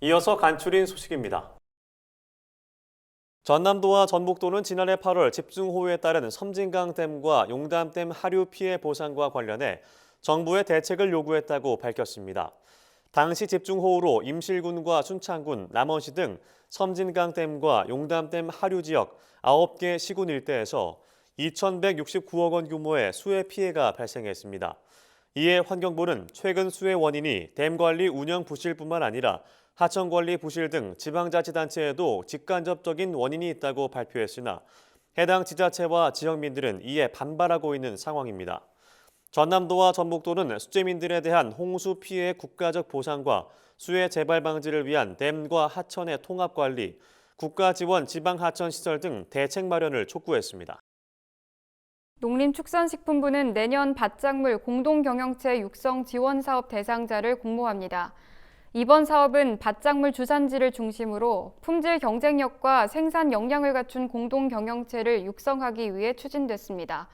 이어서 간추린 소식입니다. 전남도와 전북도는 지난해 8월 집중호우에 따른 섬진강댐과 용담댐 하류 피해 보상과 관련해 정부의 대책을 요구했다고 밝혔습니다. 당시 집중호우로 임실군과 순창군, 남원시 등 섬진강댐과 용담댐 하류 지역 9개 시군 일대에서 2,169억 원 규모의 수해 피해가 발생했습니다. 이에 환경부는 최근 수해 원인이 댐 관리 운영 부실뿐만 아니라 하천 관리 부실 등 지방자치단체에도 직간접적인 원인이 있다고 발표했으나 해당 지자체와 지역민들은 이에 반발하고 있는 상황입니다. 전남도와 전북도는 수재민들에 대한 홍수 피해 국가적 보상과 수해 재발 방지를 위한 댐과 하천의 통합 관리, 국가 지원 지방 하천 시설 등 대책 마련을 촉구했습니다. 농림축산식품부는 내년 밭작물 공동경영체 육성 지원 사업 대상자를 공모합니다. 이번 사업은 밭작물 주산지를 중심으로 품질 경쟁력과 생산 역량을 갖춘 공동경영체를 육성하기 위해 추진됐습니다.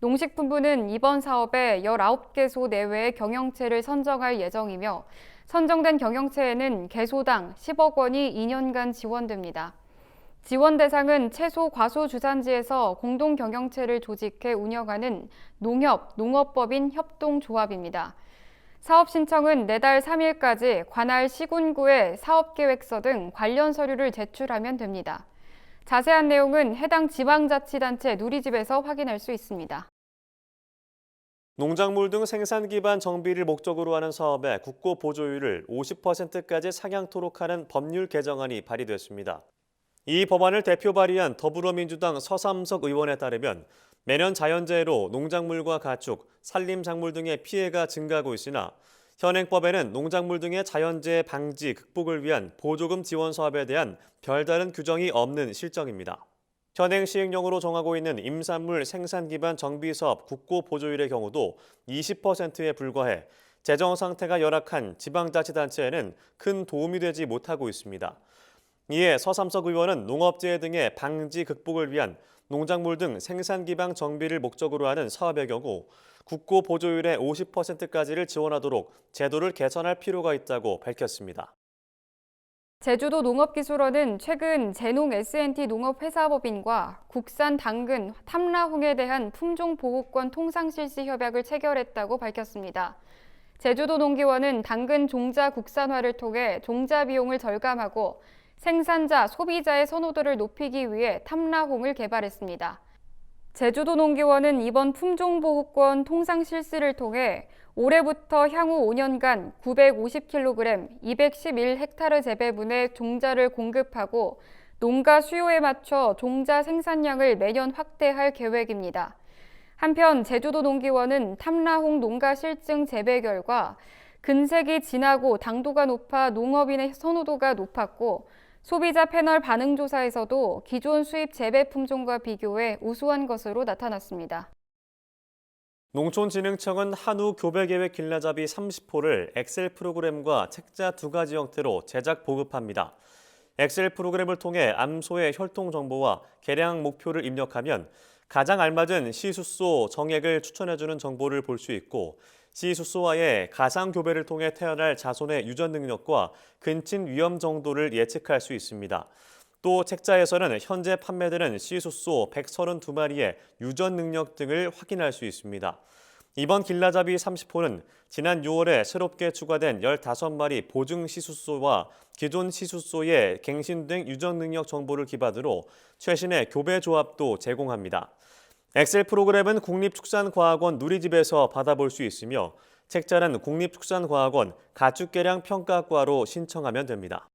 농식품부는 이번 사업에 19개소 내외의 경영체를 선정할 예정이며 선정된 경영체에는 개소당 10억 원이 2년간 지원됩니다. 지원 대상은 채소, 과소 주산지에서 공동경영체를 조직해 운영하는 농협, 농업법인 협동조합입니다. 사업 신청은 내달 3일까지 관할 시군구에 사업계획서 등 관련 서류를 제출하면 됩니다. 자세한 내용은 해당 지방자치단체 누리집에서 확인할 수 있습니다. 농작물 등 생산 기반 정비를 목적으로 하는 사업에 국고 보조율을 50%까지 상향토록 하는 법률 개정안이 발의됐습니다. 이 법안을 대표 발의한 더불어민주당 서삼석 의원에 따르면 매년 자연재해로 농작물과 가축, 산림작물 등의 피해가 증가하고 있으나 현행법에는 농작물 등의 자연재해 방지, 극복을 위한 보조금 지원 사업에 대한 별다른 규정이 없는 실정입니다. 현행 시행령으로 정하고 있는 임산물 생산 기반 정비 사업 국고 보조율의 경우도 20%에 불과해 재정 상태가 열악한 지방자치단체에는 큰 도움이 되지 못하고 있습니다. 이에 서삼석 의원은 농업재해 등의 방지 극복을 위한 농작물 등 생산 기반 정비를 목적으로 하는 사업의 경우 국고 보조율의 50%까지를 지원하도록 제도를 개선할 필요가 있다고 밝혔습니다. 제주도 농업기술원은 최근 제농 S&T 농업회사법인과 국산 당근, 탐라홍에 대한 품종보호권 통상실시 협약을 체결했다고 밝혔습니다. 제주도 농기원은 당근 종자 국산화를 통해 종자 비용을 절감하고 생산자, 소비자의 선호도를 높이기 위해 탐라홍을 개발했습니다. 제주도 농기원은 이번 품종보호권 통상실시를 통해 올해부터 향후 5년간 950kg, 211헥타르 재배분의 종자를 공급하고 농가 수요에 맞춰 종자 생산량을 매년 확대할 계획입니다. 한편 제주도 농기원은 탐라홍 농가 실증 재배 결과 근색이 진하고 당도가 높아 농업인의 선호도가 높았고 소비자 패널 반응 조사에서도 기존 수입 재배 품종과 비교해 우수한 것으로 나타났습니다. 농촌진흥청은 한우 교배계획 길라잡이 30호를 엑셀 프로그램과 책자 2가지 형태로 제작 보급합니다. 엑셀 프로그램을 통해 암소의 혈통 정보와 개량 목표를 입력하면 가장 알맞은 시숫소 정액을 추천해주는 정보를 볼 수 있고 시숫소와의 가상 교배를 통해 태어날 자손의 유전 능력과 근친 위험 정도를 예측할 수 있습니다. 또 책자에서는 현재 판매되는 시숫소 132마리의 유전 능력 등을 확인할 수 있습니다. 이번 길라잡이 30호는 지난 6월에 새롭게 추가된 15마리 보증 시숫소와 기존 시숫소의 갱신된 유전 능력 정보를 기반으로 최신의 교배 조합도 제공합니다. 엑셀 프로그램은 국립축산과학원 누리집에서 받아볼 수 있으며 책자는 국립축산과학원 가축개량 평가과로 신청하면 됩니다.